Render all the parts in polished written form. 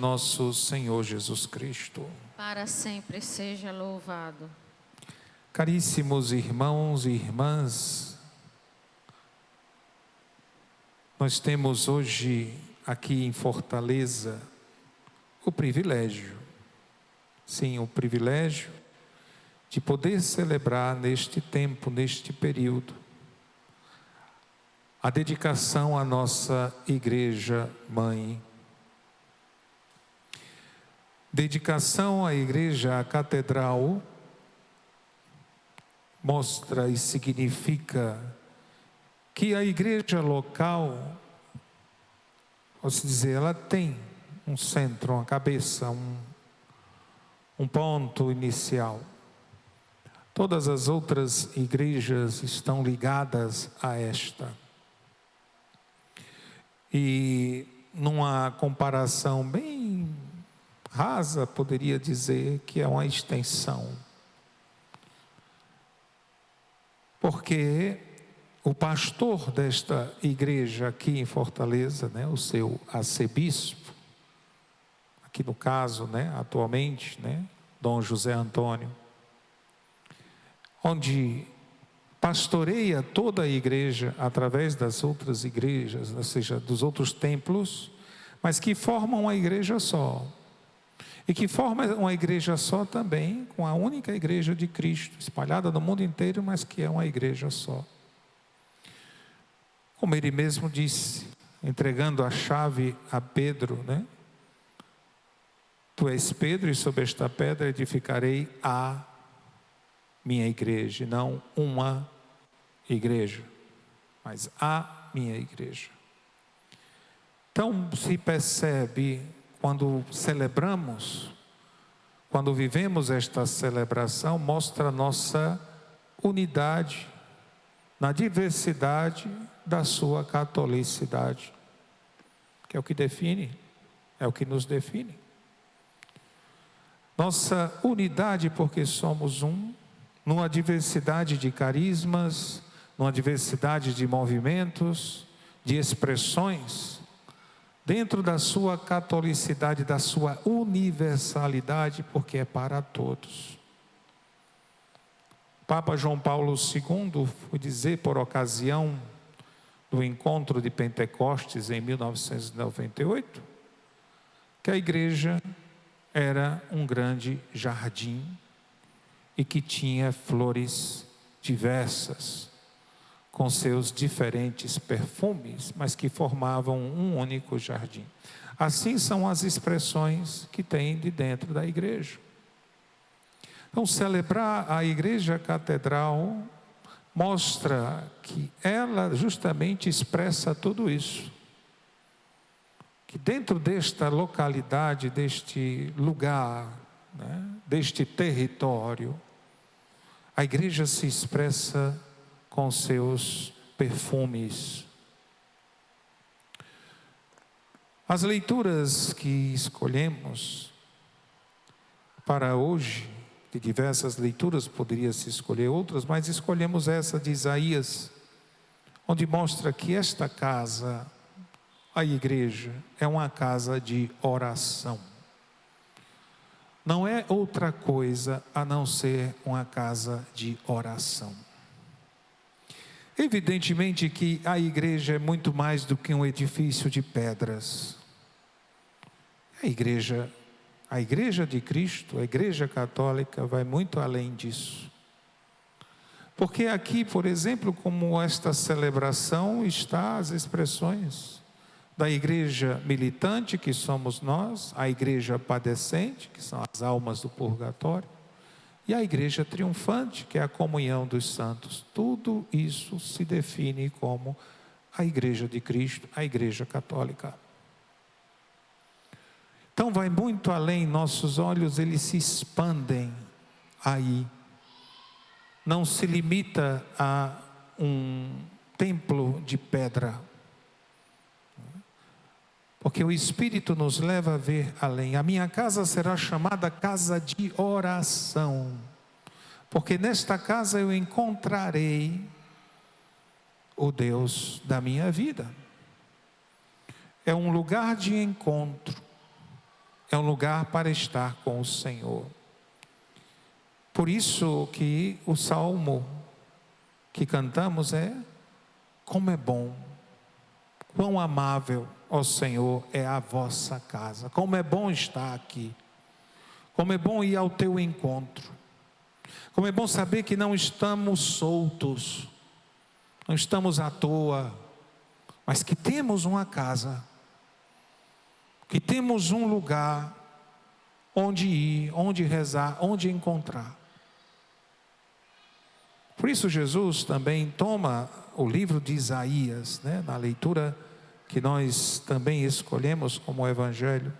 nosso Senhor Jesus Cristo. Para sempre seja louvado. Caríssimos irmãos e irmãs, nós temos hoje aqui em Fortaleza o privilégio, sim, o privilégio de poder celebrar neste tempo, neste período, a dedicação à nossa Igreja Mãe. Dedicação à Igreja, à Catedral, mostra e significa que a igreja local, posso dizer, ela tem um centro, uma cabeça, um ponto inicial. Todas as outras igrejas estão ligadas a esta. E numa comparação bem rasa, poderia dizer que é uma extensão. Porque o pastor desta igreja aqui em Fortaleza, o seu arcebispo, aqui no caso, atualmente, Dom José Antônio, onde pastoreia toda a igreja através das outras igrejas, ou seja, dos outros templos, mas que formam uma igreja só. E que forma uma igreja só também, com a única igreja de Cristo, espalhada no mundo inteiro, mas que é uma igreja só. Como ele mesmo disse, entregando a chave a Pedro, Tu és Pedro, e sobre esta pedra edificarei a minha igreja, não uma igreja, mas a minha igreja. Então se percebe, quando celebramos, quando vivemos esta celebração, mostra a nossa unidade na diversidade da sua catolicidade, que é o que define, é o que nos define. Nossa unidade porque somos um, numa diversidade de carismas, numa diversidade de movimentos, de expressões, dentro da sua catolicidade, da sua universalidade, porque é para todos. Papa João Paulo II foi dizer, por ocasião do encontro de Pentecostes em 1998, que a igreja era um grande jardim e que tinha flores diversas, com seus diferentes perfumes, mas que formavam um único jardim. Assim são as expressões que tem de dentro da igreja. Então, celebrar a igreja catedral mostra que ela justamente expressa tudo isso. Que dentro desta localidade, deste lugar, deste território, a igreja se expressa com seus perfumes. As leituras que escolhemos para hoje, de diversas leituras, poderia-se escolher outras, mas escolhemos essa de Isaías, onde mostra que esta casa, a igreja, é uma casa de oração. Não é outra coisa a não ser uma casa de oração. Evidentemente que a igreja é muito mais do que um edifício de pedras. A igreja de Cristo, a igreja católica, vai muito além disso. Porque aqui, por exemplo, como esta celebração, está as expressões da igreja militante, que somos nós, a igreja padecente, que são as almas do purgatório, e a igreja triunfante, que é a comunhão dos santos. Tudo isso se define como a igreja de Cristo, a igreja católica. Então vai muito além, nossos olhos eles se expandem aí. Não se limita a um templo de pedra. Porque o Espírito nos leva a ver além. A minha casa será chamada casa de oração. Porque nesta casa eu encontrarei o Deus da minha vida. É um lugar de encontro. é um lugar para estar com o Senhor. Por isso que o salmo que cantamos é: como é bom, quão amável, ó Senhor, é a vossa casa. Como é bom estar aqui. Como é bom ir ao teu encontro. Como é bom saber que não estamos soltos, não estamos à toa, mas que temos uma casa, que temos um lugar onde ir, onde rezar, onde encontrar. Por isso Jesus também toma o livro de Isaías, na leitura que nós também escolhemos como evangelho,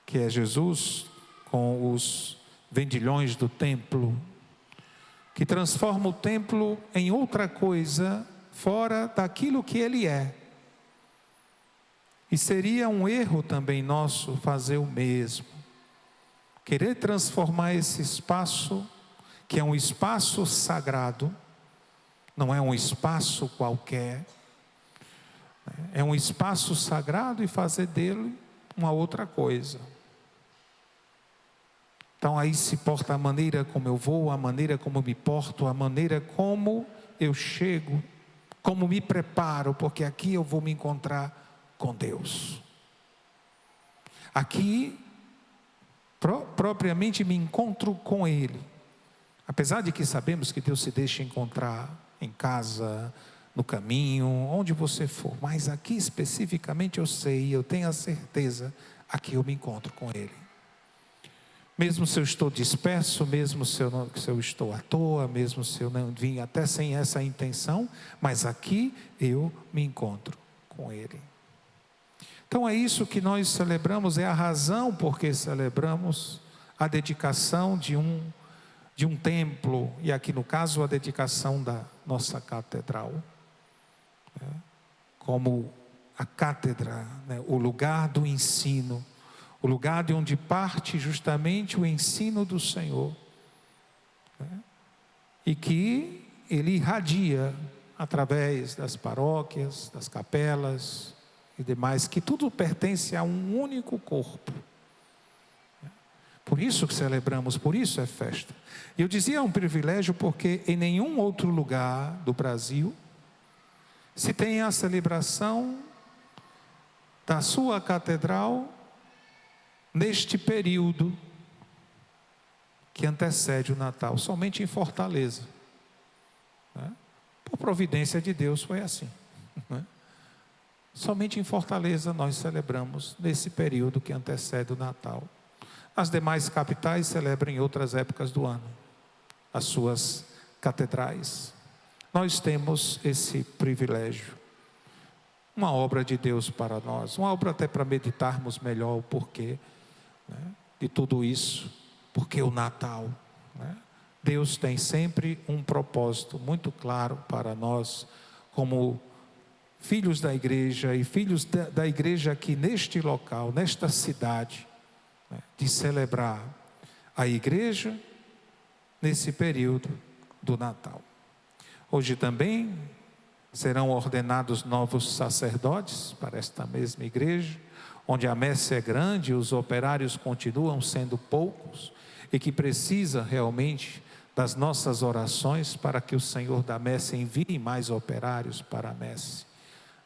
que é Jesus com os vendilhões do templo, que transforma o templo em outra coisa fora daquilo que ele é. E seria um erro também nosso fazer o mesmo, querer transformar esse espaço, que é um espaço sagrado, não é um espaço qualquer, é um espaço sagrado, e fazer dele uma outra coisa. Então aí se porta a maneira como eu vou, a maneira como eu me porto, a maneira como eu chego, como me preparo, porque aqui eu vou me encontrar com Deus. Aqui, propriamente me encontro com Ele. Apesar de que sabemos que Deus se deixa encontrar em casa, no caminho, onde você for. Mas aqui especificamente eu sei, eu tenho a certeza, aqui eu me encontro com Ele. Mesmo se eu estou disperso, mesmo se eu estou à toa, mesmo se eu não vim até sem essa intenção, mas aqui eu me encontro com Ele. Então é isso que nós celebramos, é a razão por que celebramos a dedicação de um templo, e aqui no caso a dedicação da nossa catedral, como a cátedra, o lugar do ensino, o lugar de onde parte justamente o ensino do Senhor, e que ele irradia através das paróquias, das capelas e demais, que tudo pertence a um único corpo. Por isso que celebramos, por isso é festa. E eu dizia, é um privilégio, porque em nenhum outro lugar do Brasil se tem a celebração da sua catedral neste período que antecede o Natal. Somente em Fortaleza, por providência de Deus foi assim, Somente em Fortaleza nós celebramos nesse período que antecede o Natal. As demais capitais celebram em outras épocas do ano as suas catedrais. Nós temos esse privilégio, uma obra de Deus para nós, uma obra até para meditarmos melhor o porquê de tudo isso, porque o Natal, Deus tem sempre um propósito muito claro para nós, como filhos da igreja e filhos da igreja aqui neste local, nesta cidade, de celebrar a igreja nesse período do Natal. Hoje também serão ordenados novos sacerdotes para esta mesma igreja, onde a messe é grande, os operários continuam sendo poucos, e que precisa realmente das nossas orações para que o Senhor da messe envie mais operários para a messe.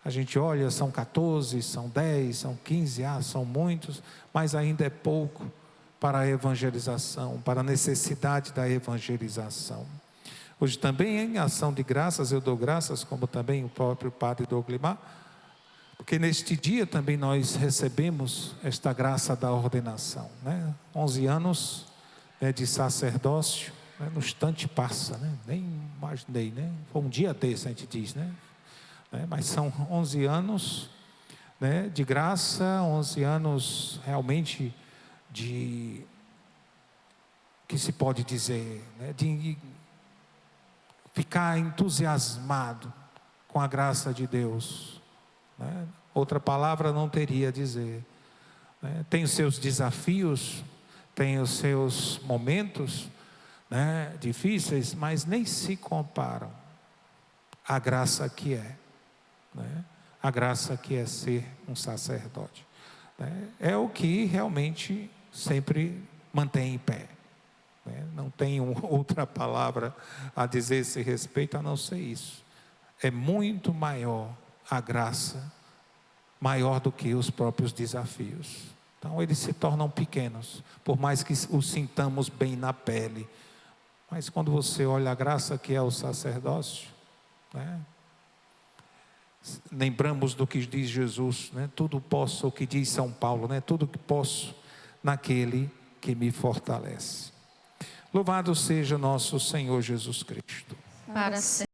A gente olha, são 14, são 10, são 15, são muitos, mas ainda é pouco para a evangelização, para a necessidade da evangelização. Hoje também, em ação de graças, eu dou graças, como também o próprio Padre Doglimar, porque neste dia também nós recebemos esta graça da ordenação, 11 anos de sacerdócio, no instante passa, nem imaginei, foi um dia desse, a gente diz, mas são 11 anos de graça, 11 anos realmente de, que se pode dizer, de ficar entusiasmado com a graça de Deus, outra palavra não teria a dizer, tem os seus desafios, tem os seus momentos difíceis, mas nem se comparam à graça que é, a graça que é ser um sacerdote. né? É o que realmente sempre mantém em pé, né? Não tem outra palavra a dizer a esse respeito a não ser isso. É muito maior a graça, maior do que os próprios desafios. Então eles se tornam pequenos, por mais que os sintamos bem na pele. Mas quando você olha a graça que é o sacerdócio, né? Lembramos do que diz Jesus, né? Tudo posso, o que diz São Paulo, né? Tudo que posso naquele que me fortalece. Louvado seja nosso Senhor Jesus Cristo. Para sempre.